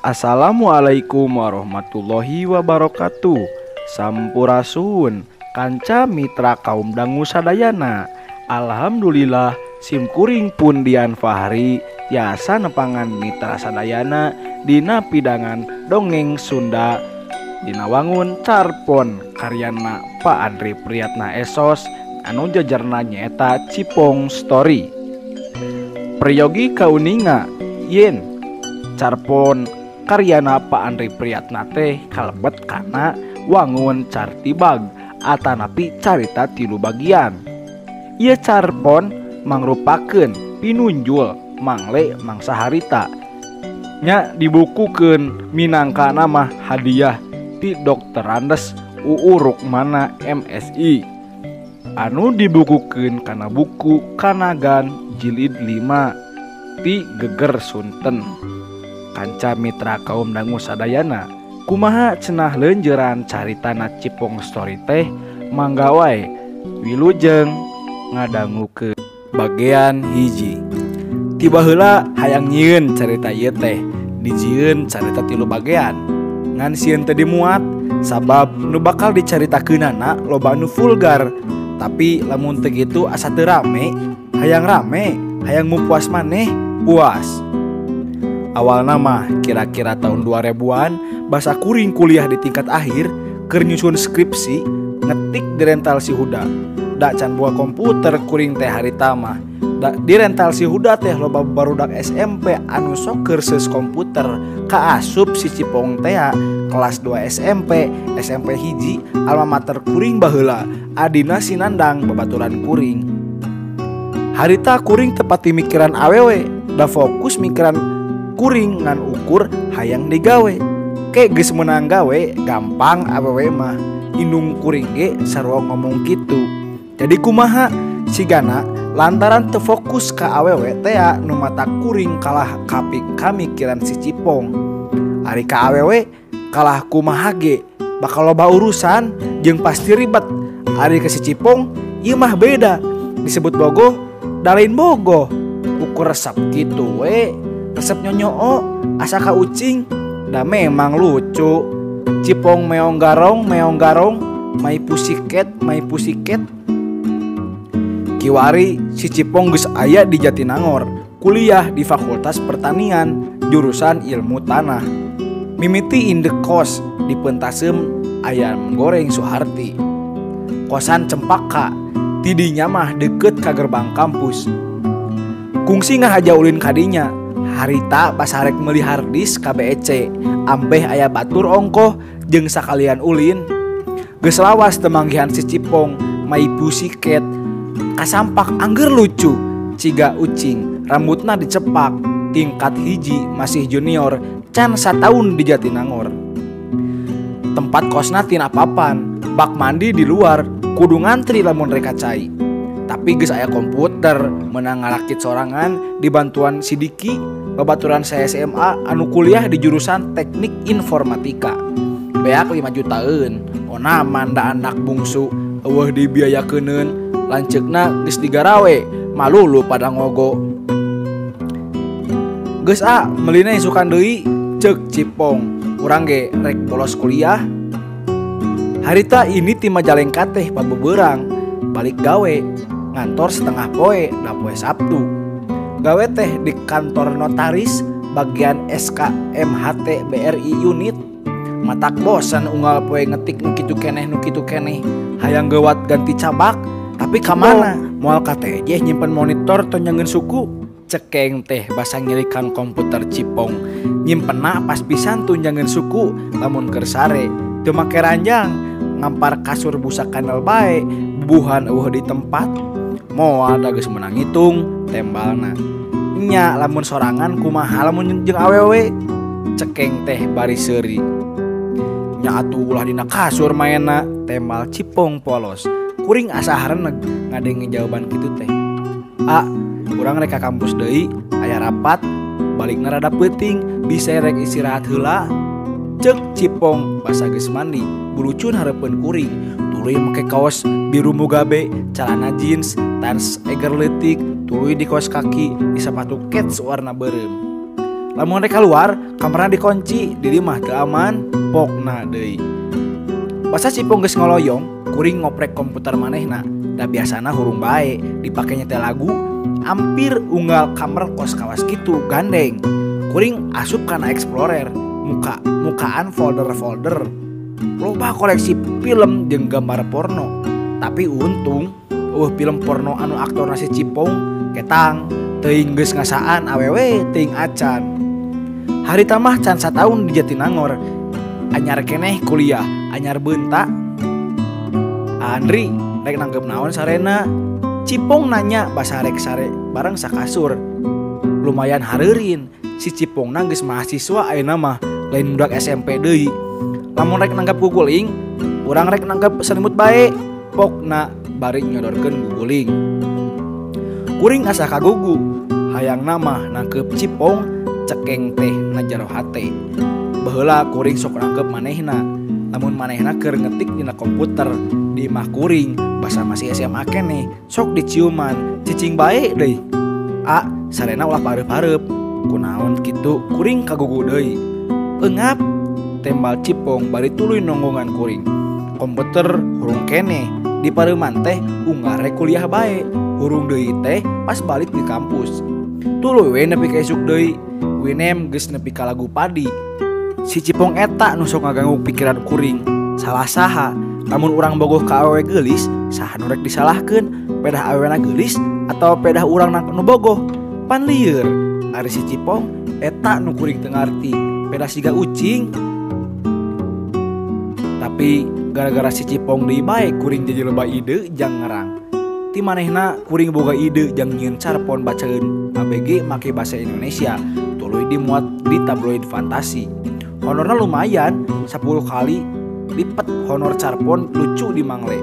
Assalamualaikum warahmatullahi wabarakatuh. Sampurasun kanca mitra kaum dangu sadayana. Alhamdulillah simkuring pun Dian Fahri tiasa nepangan mitra sadayana dina pidangan dongeng Sunda dina wangun carpon karyana Pak Andri Priyatna Esos anu jajarna nyaeta Cipong Story. Priyogi kauninga yen carpon karyana Pak Andri Priyatna teh kalebet kana wangun cartibag atanapi carita tilu bagian. Ieu carpon mangrupakeun pinunjul mangle mangsa harita nya dibukukeun minangka nama hadiah ti Dr. Andes UU Rukmana MSI anu dibukukeun kana buku Kanagan jilid 5 ti Geger Sunten. Kanca mitra kaum dangu sadayana, kumaha cenah leunjeuran caritana Cipong Story teh mangga wae wilujeng ngadangukeun bagian hiji. Tiba heula hayang nyieun carita ieu teh dijieun carita tilu bagian ngan sieun teu dimuat sabab nu bakal dicaritakeunana loba anu vulgar. Tapi lamun teu kitu asa teu rame, hayang mupuas maneh puas. Awal nama kira-kira tahun 2000-an basa kuring kuliah di tingkat akhir keur nyusun skripsi ngetik di rental si Huda. Da can buah komputer kuring teh harita mah. Da di rental si Huda teh loba barudak SMP anu sok keur seus komputer kaasup si Cipong teh kelas 2 SMP hiji alma mater kuring baheula adina Sinandang babaturan kuring. Harita kuring tepati mikiran awewe da fokus mikiran kuring ngan ukur hayang digawe. Ke geus meunang gawe gampang awewe mah indung kuring ge sarua ngomong kitu. Jadi kumaha sigana lantaran teu fokus ka awewe teh nu mata kuring kalah kapik kamikiran si Cipong. Ari ka awewe kalah kumaha ge bakal loba urusan jeung pasti ribet. Ari ka si Cipong ieu mah beda, disebut bogoh da lain bogoh. Ukur resep kitu we. Resep nyonyoo asa ka ucing da memang lucu. Cipong meong garong mai pusiket. Kiwari si Cipong geus aya di Jatinangor kuliah di Fakultas Pertanian jurusan Ilmu Tanah. Mimiti indekos di Pentaseum Ayam Goreng Suharti. Kosan Cempaka tidinya mah deket ka gerbang kampus. Kungsi ngahaja ulin kadinya. Harita pas harek meuli harddisk KBEC ambeh aya batur ongkoh jeung sakalian ulin. Geus lawas teu manggihan si Cipong mai pusiket kasampak angger lucu ciga ucing rambutna dicepak tingkat hiji masih junior can sataun di Jatinangor. Tempat kosna tina papan bak mandi di luar kudu ngantri lamun reka cai. Tapi geus aya komputer meunang ngarakit sorangan dibantuan si Diki babaturan saya SMA anu kuliah di jurusan Teknik Informatika. Beak 5 jutaan onaman da anak bungsu eueuh dibiayakeuneun lanceukna geus digarawe malulu pada ngogo. Geus meulina isukan deui ceuk Cipong urang ge rek bolos kuliah. Harita ini ti Majalengka teh pabebeurang balik gawe ngantor setengah poe da poe Sabtu. Gawe teh di kantor notaris bagian SKMHT BRI unit. Matak bosan unggal poe ngetik nu kitu keneh hayang geuwat ganti cabak. Tapi ka mana moal ka TJ nyimpen monitor teu nyangeun suku. Cekeng teh basa ngirikan komputer Cipong nyimpenna pas pisan teu nyangeun suku lamun keur sare teu make ranjang ngampar kasur busa kanal bae bubuhan eueuh di tempat. Moal da geus meunang ngitung tembalna. Nya lamun sorangan kumaha lamun jeung awewe. Cekeng teh bari seuri. Nya atuh ulah dina kasur maena tembal Cipong polos. Kuring asa hareuneg ngadenge jawaban kitu teh. Urang rek ka kampus deui aya rapat balikna rada peuting bisa rek istirahat heula. Ceuk Cipong basa geus mandi bulucun hareupeun kuring. Tuluy make kaos biru mugabe, celana jeans, tas eger leutik, tuluy di kaos kaki, di sepatu kets warna beureum. Lamun rek keluar, kamarna dikunci, di mah teu aman, pokna deui. Basa Cipong geus ngoloyong, kuring ngoprek komputer manehna. Da biasana hurung bae, dipake nyetel lagu, hampir unggal kamar kos kawas kitu gandeng. Kuring asup kana Explorer, mukaan folder-folder. Loba koleksi film jeung gambar porno. Tapi untung, film porno anu aktorna si Cipong ketang, teuing geus ngasaan awewe teuing acan. Harita mah can sataun di Jatinangor. Anyar keneh kuliah, anyar beunta. Andri rek nanggep naon sarena. Cipong nanya basa rek sare bareng sakasur. Lumayan hareurin, si Cipongna geus mahasiswa ayeuna mah, lain budak SMP deui. Lamun rek nanggap guguling, urang rek nanggap selimut bae. Pokna bari nyodorkeun guguling. Kuring asa kagugu, hayangna mah nangkep Cipong cekeng teh na jero hate. Baheula kuring sok nangkep manehna. Lamun manehna keur ngetik dina komputer, di imah kuring basa masih SMA keneh, sok diciuman, cicing bae deui. Sarena ulah pareup-pareup. Kunaon kitu kuring kagugu deui. Eungap tembal Cipong bari tuluy nonggongan kuring. Komputer hurung keneh, di pareuman teh unggal rek kuliah bae. Hurung deui teh pas balik di kampus. Tuluy we nepi ka esuk deui. Winem geus nepi ka lagu padi. Si Cipong eta nu sok ngaganggu pikiran kuring. Salah saha, lamun urang bogoh ka awewe geulis, saha nu rek disalahkeun? Pedah awewena geulis atau pedah urang nu bogoh? Pan lieur, ari si Cipong eta nu kuring teu ngarti, pedah siga ucing. Tapi gara-gara si Cipong deui bae kuring jadi loba ide jang ngarang. Ti manehna kuring boga ide jang nyieun carpon bacaeun ABG make basa Indonesia, tuluy dimuat di tabloid fantasi. Honorna lumayan, 10 kali lipat honor carpon lucu di Mangle.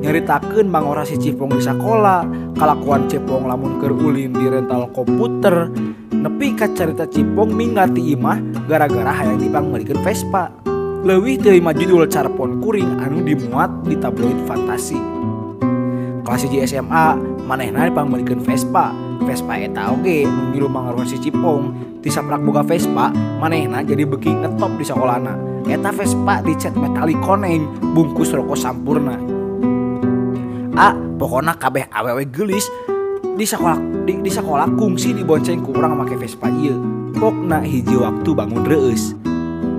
Nyaritakeun mangora si Cipong di sakola, kalakuan Cipong lamun keur ulin di rental komputer, nepi ka carita Cipong minggat ti imah gara-gara hayang dipangmelikeun Vespa. Leuwih teu lima judul carpon kuring anu dimuat di tabloid fantasi. Kelas 1 SMA, manehna dipangmelikeun Vespa. Vespa eta oge nu ngilu mangaruhan si Cipong. Ti saprak boga Vespa, manehna jadi beuki ngetop di sakolana. Eta Vespa dicet metalik koneng, bungkus rokok sampurna. Pokona kabeh awewe geulis di sekolah kungsi dibonceng ku urang make Vespa ieu. Pokna hiji waktu bangun reueus.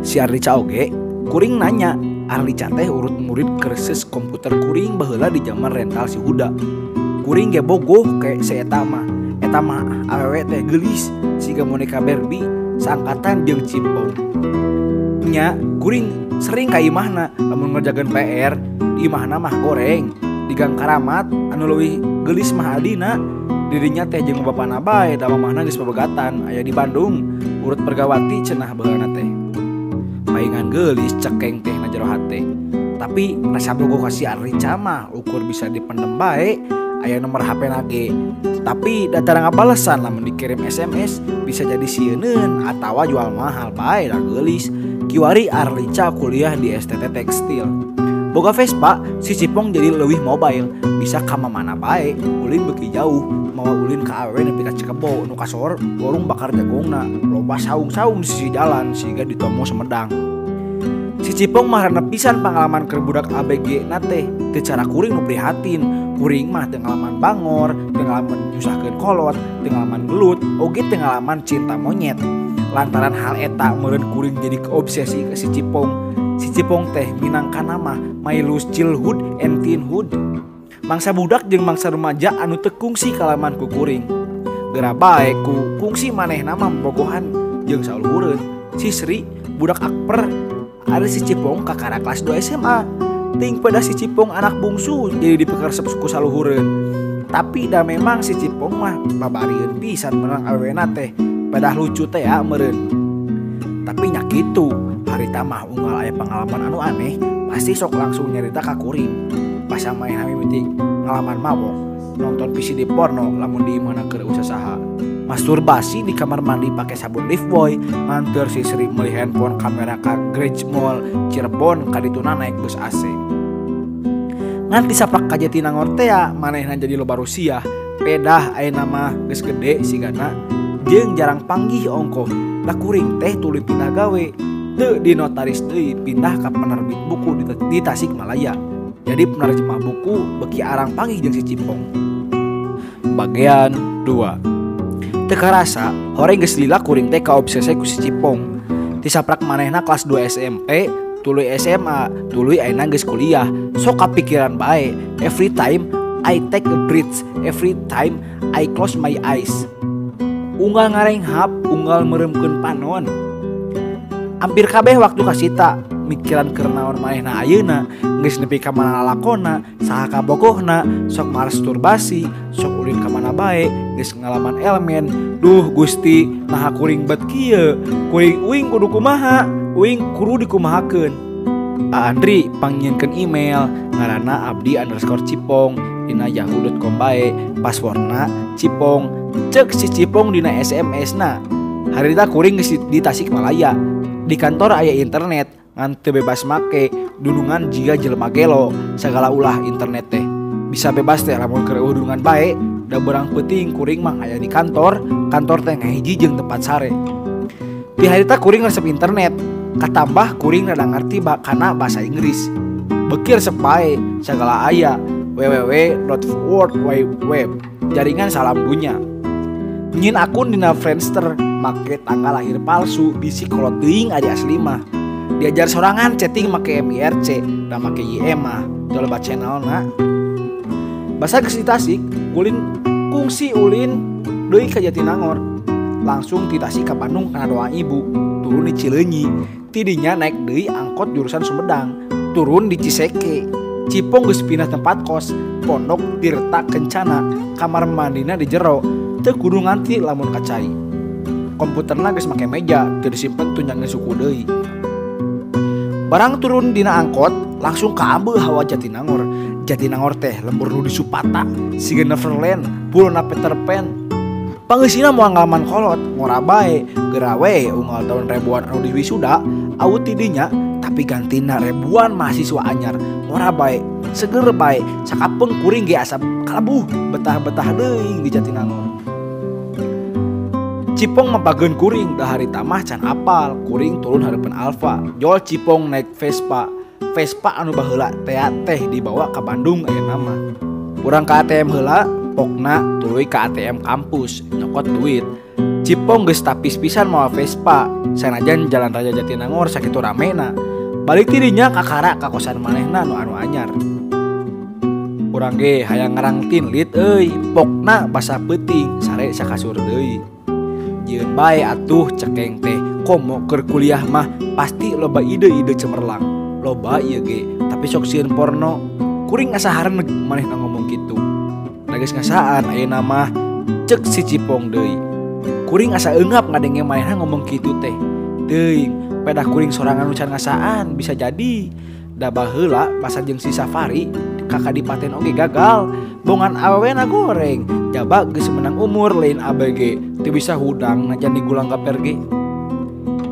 Si Arlica oge, kuring nanya, Arlica teh urut murid kursus komputer kuring baheula di zaman rental si Huda. Kuring ge bogoh kayak si eta mah. Eta mah awewe teh geulis siga Monica Barbie saangkatan jeung Cipong. Nya, kuring sering ka imahna lamun ngerjakeun PR, di imahna mah goreng. Di Gang Karamat anu leuwih geulis mah adina, dirinya teh jeung bapana bae da mamahna geus babegatan aya di Bandung, urut pergawati cenah baheula teh. Paingan geulis cekeng teh na jero hate. Tapi rasa bogoh ka si Arlica mah ukur bisa dipendem bae, aya nomor HP nage. Tapi datang ngabalesan lamun dikirim SMS bisa jadi sieun atawa jual mahal bae da geulis. Kiwari Arlica kuliah di STT Tekstil. Boga Vespa, si Cipong jadi leuwih mobile, bisa ka mana bae, ulin beuki jauh, mawa ulin ka awewe nepi ka Cikebo, nu kasor warung bakar jagongna, loba saung-saung di sisi jalan siga ditomo Sumedang. Si Cipong mah hareup pisan pangalaman keur budak ABG na teh, teu cara kuring nu prihatin. Kuring mah teu ngalaman bangor, teu ngalaman nyusahkeun kolot, teu ngalaman gelut, oge teu ngalaman cinta monyet. Lantaran hal eta meureun kuring jadi keobsesi ke si Cipong. Si Cipong teh minangka nama my loose childhood and teenhood. Mangsa budak jeung mangsa remaja anu teu kungsi kalaman ku kuring. Geura bae ku kungsi manehna mah bogohan jeung saluhureun. Si Sri budak akper, ari si Cipong kakara kelas 2 SMA. Ting pada si Cipong anak bungsu jadi dipekaresep ku saluhureun. Tapi da memang si Cipong mah babarieun pisan menang awewena teh. Padah lucu teh ya meureun. Tapi nya kitu, harita mah unggal aya pengalaman anu aneh, pasti sok langsung nyarita ka kuring. Pas main mimiti ngalaman mabok, nonton VCD porno lamun di imahna keur usaha. Masturbasi di kamar mandi pakai sabun Lifebuoy, nganteur si Sri meuli handphone kamera ka Garage Mall Cirebon kadituna naik bus AC. Nganti saprak ka Jatinangor teh manehna jadi loba rusiah, pedah ayeuna mah geus gede sigana. jeung jarang panggih ongkoh. Da kuring teh tuluy pindah gawe teu di notaris deui, pindah ka penerbit buku di Tasikmalaya. Jadi penerjemah buku beki arang panggih jeung si Cipong. Bagian 2. Teu karasa horeng geus lila kuring teh kaobsesi ku si Cipong. Tisaprak manehna kelas 2 SMP, tuluy SMA, tuluy ayeuna geus kuliah. Sok kapikiran bae. Every time I take a breath, every time I close my eyes. Unggal ngarenghap, unggal meremkeun panon. Hampir kabeh waktu kasita mikiran keur naon manehna ayeuna, geus nepi ka mana lalakonna, saha kabogohna, sok masturbasi, sok ulin ka mana bae, geus ngalaman elemen. Duh Gusti, naha kuring bet kieu? Kuring uing kudu kumaha? Uing kudu dikumahakeun. Andri panggieunkeun email ngaranna abdi_cipong dina yahoo.com bae, passwordna Cipong. Cek si Cipong dina SMS-na. Harita kuring geus di Tasikmalaya. Di kantor aya internet, ngan teu bebas make, dunungan jiga jelema gelo, sagala ulah internet teh. Bisa bebas teh lamun keur udungan bae, da beurang peuting kuring mah aya di kantor teh ngahiji jeung tempat sare. Di harita kuring resep internet, katambah kuring rada ngarti kana bahasa Inggris. Beuki resep bae, sagala aya www.worldwideweb, jaringan salam dunya. Nyin akun dina Friendster, make tanggal lahir palsu, bisi kolot teuing ari asli mah. Diajar sorangan chatting make MIRC, da make YM mah, teu loba channelna. Basa geus di Tasik, ulin kungsi ulin deui ka Jatinangor. Langsung ti Tasik ka Bandung kana doa ibu, turun di Cileunyi. Ti dinya naik deui angkot jurusan Sumedang, turun di Ciseke. Cipong geus pindah tempat kos, Pondok Tirta Kencana, kamar mandina di jero, teu kudu nganti lamun kacai. Komputerna geus make meja, teu disimpen tunjang suku deui. Barang turun dina angkot, langsung ka ambeu hawa Jatinangor. Jatinangor teh lembur nu disupata, siga Neverland, puluna Peter Pan. Pangeusina moal ngalaman kolot, ngora bae, geura we unggal tahun ribuan anu diwisuda, awu ti dinya, tapi gantina ribuan mahasiswa anyar. Ngora bae, seger bae, sakapeung kuring ge asa kalabuh, betah-betah deui di Jatinangor. Cipong mapageun kuring da harita mah can apal, kuring turun hareupeun Alfa. Jol Cipong naik Vespa. Vespa anu baheula teh dibawa ka Bandung ayeuna mah. Urang ka ATM heula, pokna tuluy ka ATM kampus, nyokot duit. Cipong geus tapis pisan moal Vespa, sanajan jalan raya Jatinangor sakitu ramena. Balik ti dinya kakara ka kosan manehna anu anyar. Urang ge hayang ngarangtin lit euy, pokna basa peuting, sare sakasur deui. Yeun bae atuh cekeng teh, komo keur kuliah mah pasti loba ide-ide cemerlang. Loba ieu ge, tapi sok sieun porno. Kuring asa hareuneg manehna ngomong kitu. Da geus ngasaan ayeuna mah cek si Cipong deui. Kuring asa eungap ngadenge manehna ngomong kitu teh. Teuing, pedah kuring sorangan nu can ngasaan bisa jadi. Da baheula basa jeung si Safari, kakak Dipaten oge gagal. Bongan awewena goreng, jaba geus menang umur lain ABG, teu bisa hudang najan digulang ka perge.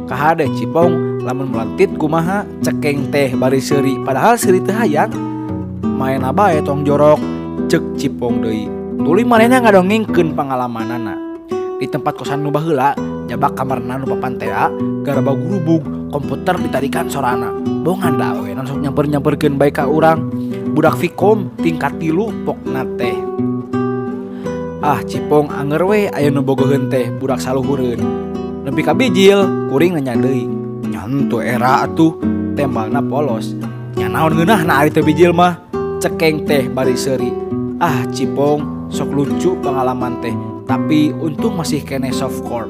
Kahade Cipong lamun melantit kumaha, cekeng teh bari seuri, padahal seuri teu hayang. Maen bae tong jorok, cek Cipong deui. Tuluy manehna ngadongengkeun pangalamanana. Di tempat kosan nu baheula, jabak kamarna nu papantea, garaba gurubug, komputer ditarikan sorana. Bongan da awewe sok nyamper-nyamperkeun bae ka urang. Budak Vkom tingkat 3 pokna teh. Ah Cipong anger we aya nu bogoheun teh budak saluhureun. Nepi ka bijil kuring nanya deui. Nyan tu era atuh tembalna polos. Nya naon ngeunahna ari teu bijil mah, cekeng teh bari seuri. Ah Cipong sok lucu pengalaman teh, tapi untung masih kene softcore.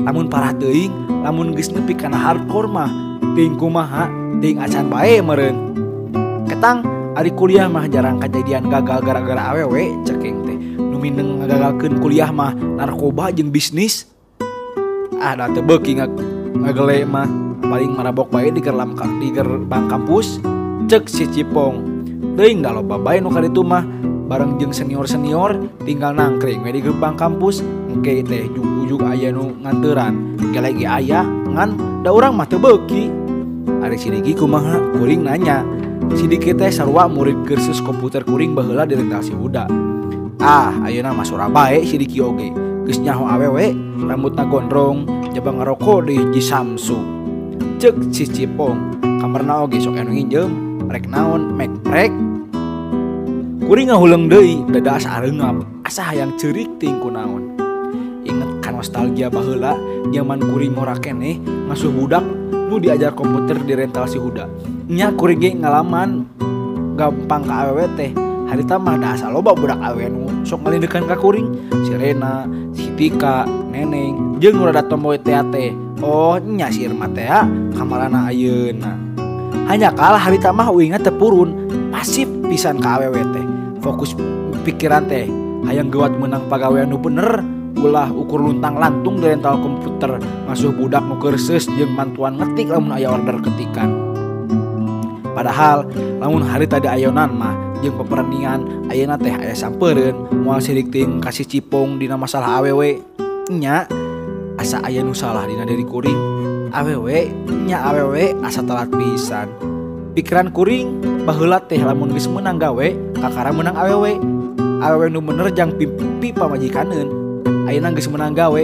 Lamun parah teuing, lamun geus nepi kana hardcore mah ting kumaha, ting acan bae meureun. Ketang ari kuliah mah jarang kejadian gagal gara-gara awewe, cekeng teh. Nu mindeng ngagagalkeun kuliah mah narkoba jeung bisnis. Ah da teu beuki ngagele mah, paling marabok bae di gerbang kampus, cek si Cipong. Teuing da loba bae nu kaditu mah, bareng jeung senior-senior tinggal nangkring we di gerbang kampus, engke teh ujug aya nu nganteuran. Gelege aya ngan da urang mah teu beuki. Ari sidiki kumaha? Kuring nanya. Sidiki teh sarua murid kursus komputer kuring baheula di rental Sibuda. Ah, ayeuna mah Surabaya sidiki oge. Geus nyaho awewe, rambutna gondrong, jabang ngerokok di hiji Samsu. Cek si Cipong, kamarna oge sok anu nginjem, rek naon, mek prek. Kuring ngahuleung deui, dada asa areungap, asa hayang ceurik ting kunaon. Inget kan nostalgia baheula, zaman kuring ngora keneh ngasuh budak nu diajar komputer di rental si Huda. Nya kuring ge ngalaman gampang ka awewe teh. Harita mah da asa loba budak awewe nu sok ngalindekeun ka kuring. Si Rena, si Tika, Neneng, jeung nu rada tomboy teh. Oh nya si Irma teh kamarana ayeuna. Hanya kalah harita mah uingna teu purun, pasif pisan ka awewe teh. Fokus pikiran teh hayang gawat menang pagawean nu bener. Ulah ukur luntang lantung di rental komputer, ngasuh budak nu cursus jeung mantuan ngetik lamun aya order ketikan. Padahal lamun harita di ayeuna mah jeung peperandingan ayeuna teh aya sampeureun moal sirik ting kasih Cipong dina masalah awewe. Nya asa aya nu salah dina diri kuring. Awewe nya awewe asa telat pisan. Pikiran kuring baheula teh lamun geus meunang gawe kakara meunang awewe. Awewe nu bener jang pimpi pamajikaneun. Ayeuna geus meunang gawe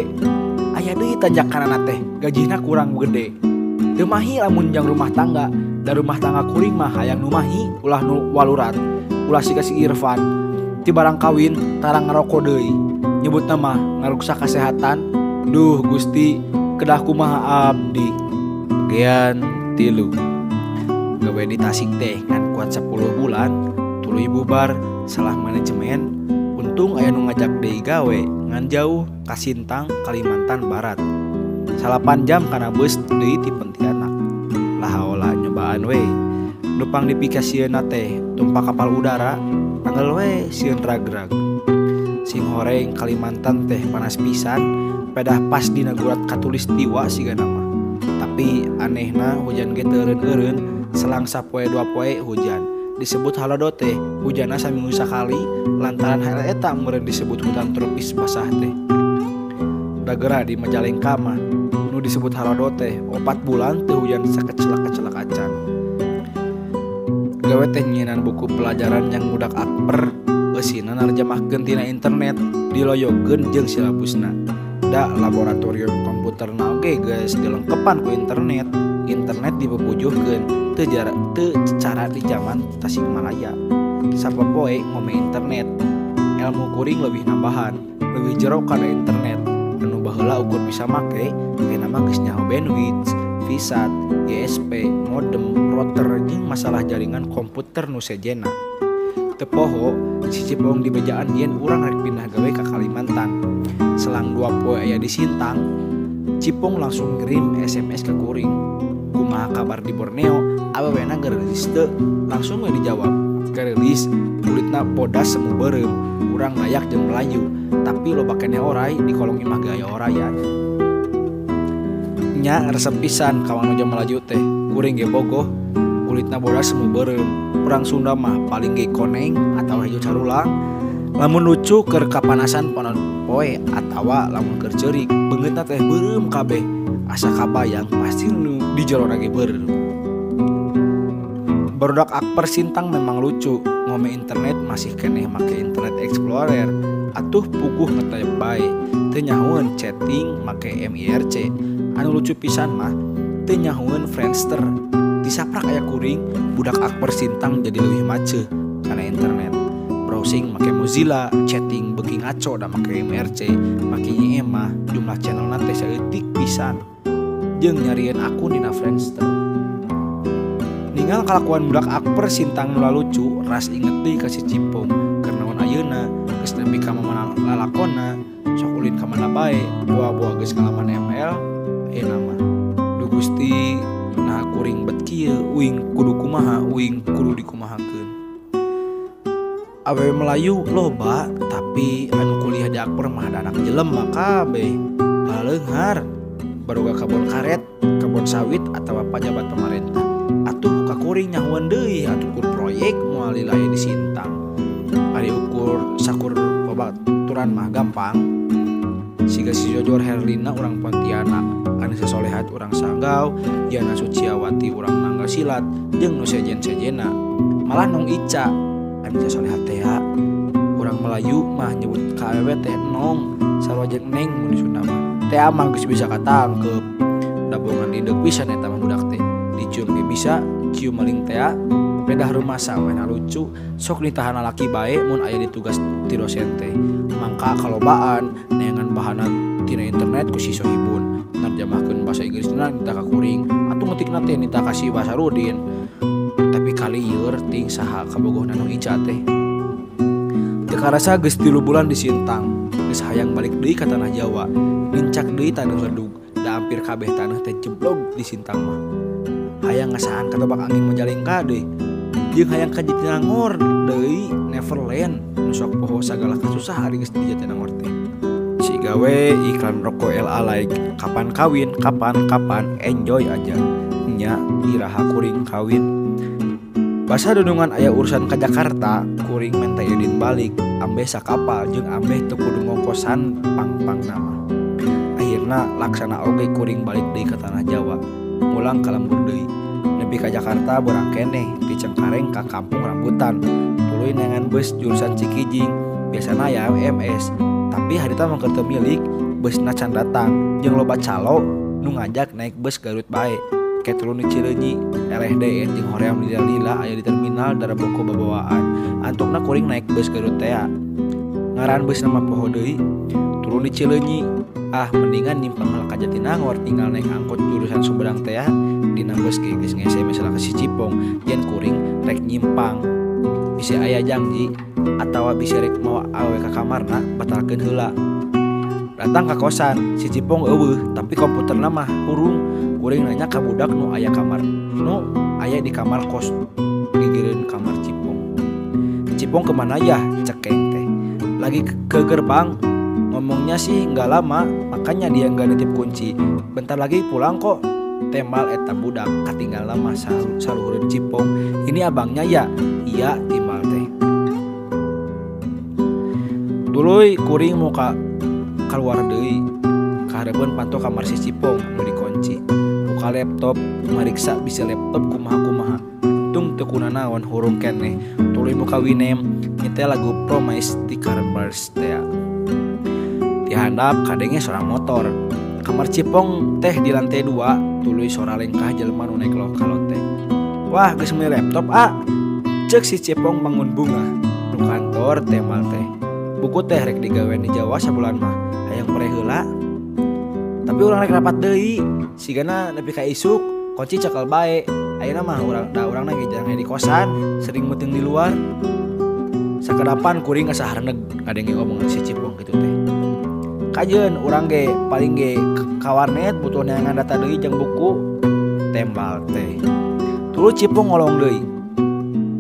aya deui tanjakanana teh gajina kurang gede. Teu mahi lamun jang rumah tangga. Da rumah tangga kuring mah hayang nu mahi ulah nu walurat. Ulah siga si Irfan ti barang kawin tarang ngerokok deui. Nyebutna mah ngaruksak kesehatan. Duh Gusti, kedah kumaha abdi. Bagian 3. Gawe di Tasik teh ngan kuat 10 bulan, tuluy bubar salah manajemen. Untung aya nu ngajak deui gawe ngan jauh ka Sintang, Kalimantan Barat. 8 jam kana beus deui ti Pontianak. Lah olah nyobaan we. Nupang dipikasieuna teh tumpak kapal udara, tanggal we sieun ragrag. Sing horeng Kalimantan teh panas pisan, pedah pas dina gurat katulistiwa sigana mah. Tapi anehna hujan ge teu eureun-eureun, selang sapoe 2 poe hujan. Disebut halado teh hujanna saminggu sakali lantaran hal eta meureun disebut hutan tropis basah teh. Dagera di Majalengka mah nu disebut halado teh 4 bulan teu hujan sakecelak-kecelak acan. Gawe teh nyienan buku pelajaran yang budak akper eusina narjamahkeun tina internet, diloyokeun jeung silabusna. Da laboratorium komputerna oge geus dilengkepan ku internet. Internet dipepujuhkeun teu cara di zaman Tasikmalaya. Sapopoe ngome internet. Ilmu kuring leuwih nambahan, leuwih jero kana internet. Anu baheula ukur bisa make, kena mah geus nyaho bandwidth, VSAT, ISP, modem, router jeung masalah jaringan komputer nu sejenna. Teu poho, si Cipong di bejaan yen urang rek pindah gawe ka Kalimantan. Selang 2 poe aya di Sintang, Cipong langsung ngirim SMS ke kuring. Kumaha kabar di Borneo? Awewena gerilis teu? Langsung we dijawab. Gerilis, kulitna bodas semu beureum, urang Dayak jeung Melayu, tapi loba keneh oray di kolong imah gaya orayan. Nya resep pisan kawan nu Melayu teh, kuring ge bogoh, kulitna bodas semu beureum. Urang Sunda mah paling ge koneng atawa hejo carulang. Lamun lucu keur kapanasan ponon poe atawa lamun keur ceurik, beungeutna teh beureum kabeh. Asa kabayang pasti nu di jero ge beureum. Barudak akper Sintang memang lucu, ngome internet masih keneh make internet explorer. Atuh puguh ngetep bae, teu nyahoeun chatting make MIRC. Anu lucu pisan mah teu nyahoeun Friendster. Disaprak aya kuring, budak akper Sintang jadi leuwih maceu kana internet. Browsing make Mozilla, chatting beuki ngaco da make MIRC, make IE mah jumlah channelna teh saeutik pisan. Jeung nyarieun akun dina Friendster. Ninggal kalakuan budak akper Sintang nu lucu, ras inget deui ka si Cipong. Keur naon ayeuna geus nepi ka mamana lalakonna, sok ulin ka mana bae, boa-boa geus ngalaman ML, ayeuna mah. Duh Gusti, nah kuring bet kieu, uing kudu kumaha, uing kudu dikumahakeun. Awewe Melayu loba, tapi anu kuliah di akper mah ada anak jelema kabeh. Baleunghar, baruga kabon karet, kabon sawit atawa pajabat pemerintah. Atuh kakuring nyahuan deui atuh proyek moal lilaya di Sintang. Ari ukur sakur babaturan mah gampang. Siga si Jojor Herlina urang Pontianak, Anissa Solehat urang Sanggau, Diana Suciawati urang Nangga Silat, jeung nu sejen-sejena. Malah nong Ica, Anissa Solehat teh urang Melayu mah nyebut ka awewe teh nong, sarua jeung neng mun di Sunda mah. teh amang geus bisa katangkep. Dabongan indeg pisan eta mah budak teh. Dicium ge bisa, cium maling teh pedah rumasa mena lucu, sok ditahana laki bae mun aya ditugas ti dosen teh. Mangka kalobaan neangan bahana tina internet ku si Sohibun. Narjamahkeun basa Inggrisna nita ka kuring, atuh ngetikna teh nita ka si Basarudin. Tapi kali ieu ting saha kabogohna nu Ica teh. Teu karasa geus 3 bulan di Sintang, geus hayang balik deui ka tanah Jawa. Lincak deui taneuh ledug, da hampir kabeh taneuh teh jeblog di Sintang mah. Hayang ngasaan katobak angin Majalengka deui. Jeung hayang ka Jatinangor deui Neverland nu sok poho sagala kasusah ari geus di Jatinangor teh. Si gawe iklan rokok LA like kapan kawin, kapan enjoy aja. Nya iraha kuring kawin. Basa dudungan aya urusan ka Jakarta, kuring menta Yudin balik, ambeh sakapal jeung ambeh teu kudu ngongkosan pang nama. Akhirna laksana oge kuring balik deui ka tanah Jawa. Mulang ka lembur deui. Nepi ka Jakarta beurang keneh di Cengkareng ka Kampung Rambutan. Tuluy neangan bus jurusan Cikijing, biasana aya MS. Tapi harita mah keur teu milik, busna can datang jeung loba calo nu ngajak naik bus Garut bae. Ketulun di Cileunyi, LHDN jeung hoream lila-lila aya di terminal Daraboko babawaan. Antukna kuring naik bus Garut teh. Ngaran bus nama poho deui. Turun di Cileunyi, mendingan nimpang ka Jatinangor tinggal naik angkot jurusan Sumedang teh. Dina bus ge geus ngese masalah ka si Cipong, yen kuring rek nyimpang. Bisi aya janji atawa bisi rek mawa awe ka kamarna batalkeun heula. Datang ka kosan, si Cipong eueuh tapi komputerna mah hurung. Kuring nanya ka budak nu aya kamar, nu aya di kamar kos, digireun kamar Cipong. Cipong kemana ya? Cekeng teh. Lagi ke gerbang, ngomongnya sih nggak lama, makanya dia nggak nitip kunci. Bentar lagi pulang kok. Tembal eta budak katinggal lama saluhureun Cipong. Ini abangnya ya? Iya, timbal teh. Duluy kuring mau keluar deui. Kahareupeun panto kamar si Cipong nu dikunci. Buka laptop, mariksa bisa laptop kumaha-kumaha. Untung teu kunanaon hurung keneh. Tuluy muka Winem, nyetel lagu Promise di Carbars teh. Di handap kadenge seorang motor. Kamar Cipong teh di lantai 2, tuluy sora lengkah jelema nu naik loka-lote. Wah, geus meuli laptop Cek si Cipong bangun bunga. Nu kantor tembal teh. Buku teh rek digawean di Jawa sabulan mah. Hayang mere heula. Tapi urang rek rapat deui. Sigana nepi ka isuk, kunci cekel bae. Ayeuna mah urang ge jarang di kosan, sering meeting di luar. Sakedapan kuring asa hareuneg ngadenge omongan si Cipong kitu teh. Kajeun urang ge paling ge ka warnet butuh neangan data deui jeung buku. Tembal teh. Tuluy Cipong ngolong deui.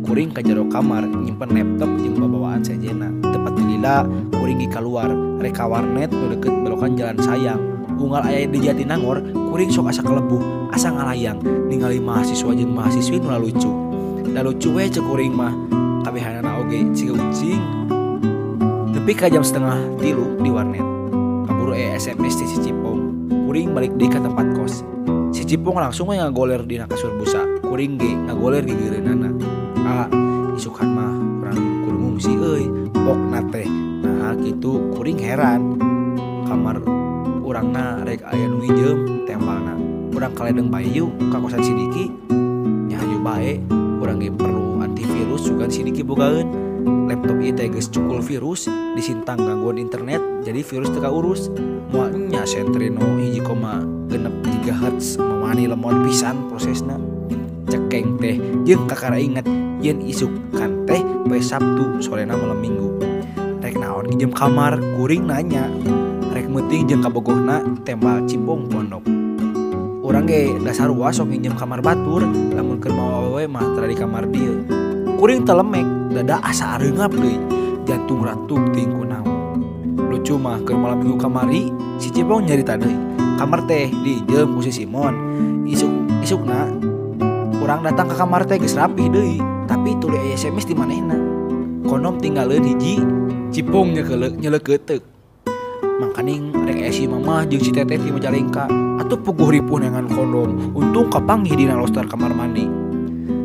Kuring ka jero kamar nyimpen laptop jeung babawaan sejena. Tepat lila kuring gi kaluar rek ka warnet nu deukeut belokan Jalan Sayang. Unggal aya di Jatinangor, kuring sok asa kalebuh, asa ngalayang ningali mahasiswa jeung mahasiswi nu lucu. Da lucu we cek kuring mah. Kabehanana oge siga ucing. Nepi ka jam 2:30 di warnet. Kaburu SMS ti si Cipong. Kuring balik deui ka tempat kos. Si Cipong langsung we ngagoler dina kasur busa. Kuring ge ngagoler gigireunana. Isukan mah urang kudu ngungsi euy. Pokna teh. Nah kitu kuring heran. Kamar urangna rek aya nu ngijeum tembalna. Urang kaledeng bae yuk ka kosan si Diki. Nya hayu bae. Urang ge perlu antivirus juga si Diki bogaeun. Laptop ieu teh geus cukul virus, di Sintang gangguan internet jadi virus teu kaurus. Moal nya Centrino 1,6 GHz mamani lemot pisan prosesna. Cekeng teh jeung kakara inget yen isukan teh poe Sabtu sorena malam Minggu. Rek naon nginjem kamar, kuring nanya. Rek meuting jeung kabogohna tembal Cipong pondok. Urang ge dasar ruas sok nginjem kamar batur, lamun keur mau awewe mah tara di kamar dieu. Kuring telemek, dada asa areungap deui, jantung ratup ting kunaon. Lucu mah keur malam Minggu kamari, si Cipong nyarita deui. Kamar teh diijeum ku si Simon. Isukna urang datang ke kamar teh geus rapih deui, tapi tuluy aya SMS di manehna. Konom tinggalkeun hiji, Cipong nyeleukeuteup. Mangkaning rek aya si Mamah jeung si Teteh di Majalengka, atuh puguh ripuh dengan kondom. Untung kapanggih dina loster kamar mandi.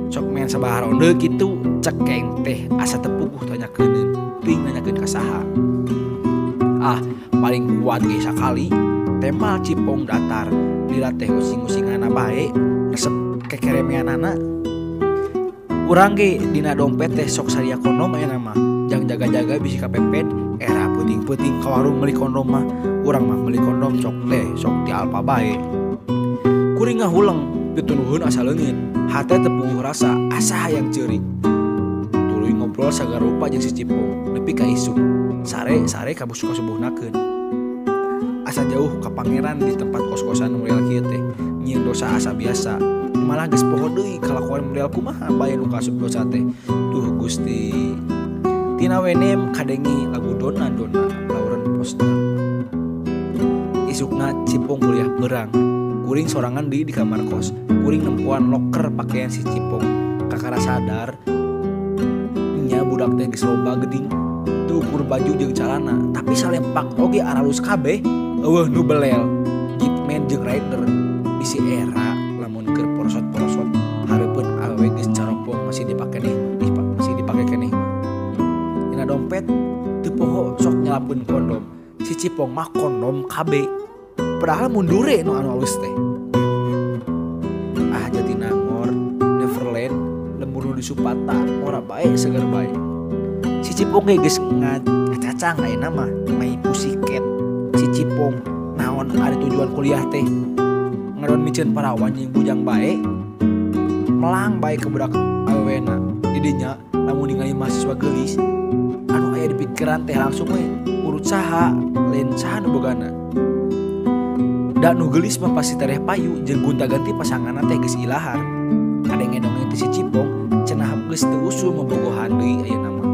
Sok men sabahar onde kitu, cekeng teh asa teu puguh tanyakeun, teuing nanyakeun ka saha. Paling kuat ge sakali temal cipong datar dilatih using-usingana bae resep kekeremeanana. Urang ge dina dompet teh sok saria kondom aya mah jang jaga-jaga bisi kapepet era peuting-peuting ka warung meuli kondom mah urang mah meuli kondom sok ti Alfa bae. Kuring ngahuleng pitunuhun asa leungit hate teu puguh rasa asa hayang ceurik. Tuluy ngobrol sagala rupa jeung si cipong nepi ka isuk sare ka subuh-subuhnakeun. Asa jauh ka pangeran di tempat kos-kosan model kieu teh nyieun dosa asa biasa malah geus poho deui kalakuan model kumaha bae nu kasup dosa teh. Duh Gusti. Tina wenem kadengi lagu Donna Lauren Foster. Isukna cipong kuliah perang. Kuring sorangan di kamar kos. Kuring nempuan loker pakaian si cipong. Kakara sadar nya budak teh geus loba geding teu ukur baju jeung calana tapi salempak oge aralus kabeh. Eueuh nu belel Gitman jeung Rider bisi era lamun keur porosot-porosot hareupeun awewe geus caropong masih dipake keneh. Dina dompet teu poho sok nyelapkeun kondom. Si cipong mah kondom KB padahal mundure nu anu alus teh. Jatinangor Neverland lembur nu di Supata ora bae seger bae. Si cipong ge geus ngacacang ayeuna mah main Pussycat. Si cipong naon ari tujuan kuliah teh ngadon miceun parawan jeung bujang bae melang bae ke budak awewena di dinya lamun ningali mahasiswa geulis anu aya di pikiran teh langsung we urut saha lain saha nu bogana. Da nu geulis mah pasti tereh payu jeung gonta-ganti pasanganna teh geus ilahar. Kadenge dongeng teh si cipong cenah geus teu usum membogohan deui ayeuna mah.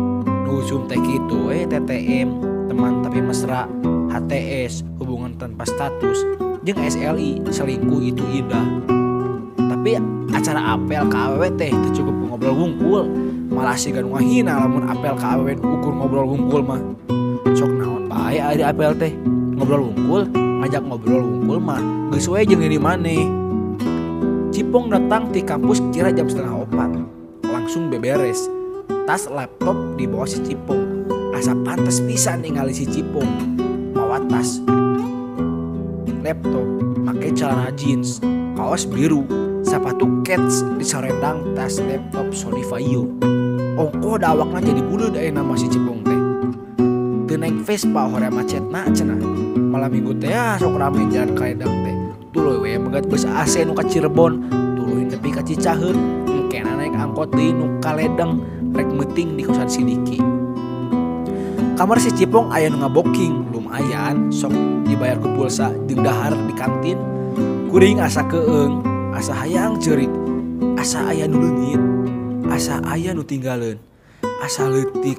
Nu usum teh kitu TTM teman tapi mesra, HTS hubungan tanpa status, jeung SLI selingkuh itu indah. Tapi acara apel ka awewe teh teu cukup ngobrol wungkul, malah sigan ngahina lamun apel ka awewe ukur ngobrol wungkul mah. Sok naon bae ari apel teh ngobrol wungkul, ngajak ngobrol wungkul mah geus we jeung di maneh. Cipong datang di kampus kira jam 3:30 langsung beberes. Tas laptop di bawah si cipong. Asa pantes pisan ningali si cipong mawa tas laptop, make celana jeans, kaos biru, sepatu Keds disarendang tas laptop Sony Vaio. Ongkoh dawakna jadi buleud aya nama si cipong teh. Teu naik Vespa hore macetna cenah. Malam minggu teh sok rame jalan kaledang teh. Tuluy we megat bus AC nu ka Cirebon, tuluy nepi ka Cicaheum, engkena naik angkot deui nu kaledang rek meuting di kosan si Diki. Kamar si cipong aya nu ngaboking lumayan sok dibayar ku pulsa jeung dahar di kantin. Kuring asa keung, asa hayang ceurik, asa aya nu leungit, asa aya nu tinggaleun, asa leutik,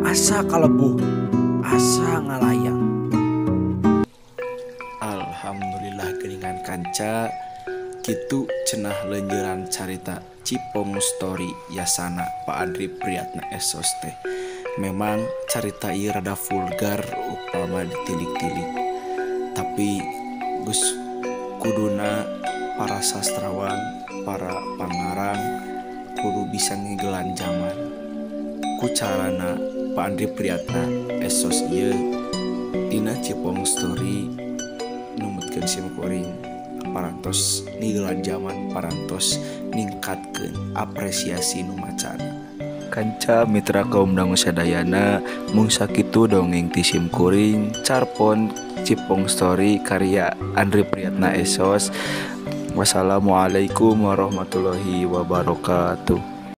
asa kalebuh, asa ngalayang. Alhamdulillah geuningan kanca kitu cenah leunjeuran carita Cipong Story Yasana Pak Andri Priyatna Esos teh. Memang carita ieu rada vulgar upama ditilik-tilik. Tapi geus kuduna para sastrawan, para pangarang kudu bisa ngegelan zaman. Ku carana Pak Andri Priyatna Esos ieu dina Cipong Story numutkeun simkuring parantos ngegelan zaman, parantos ningkatkeun apresiasi nu macana. Kanca mitra kaum dangu sadayana mung sakitu dongeng ti simkuring carpon Cipong Story karya Andri Priyatna Esos. Wassalamualaikum warahmatullahi wabarakatuh.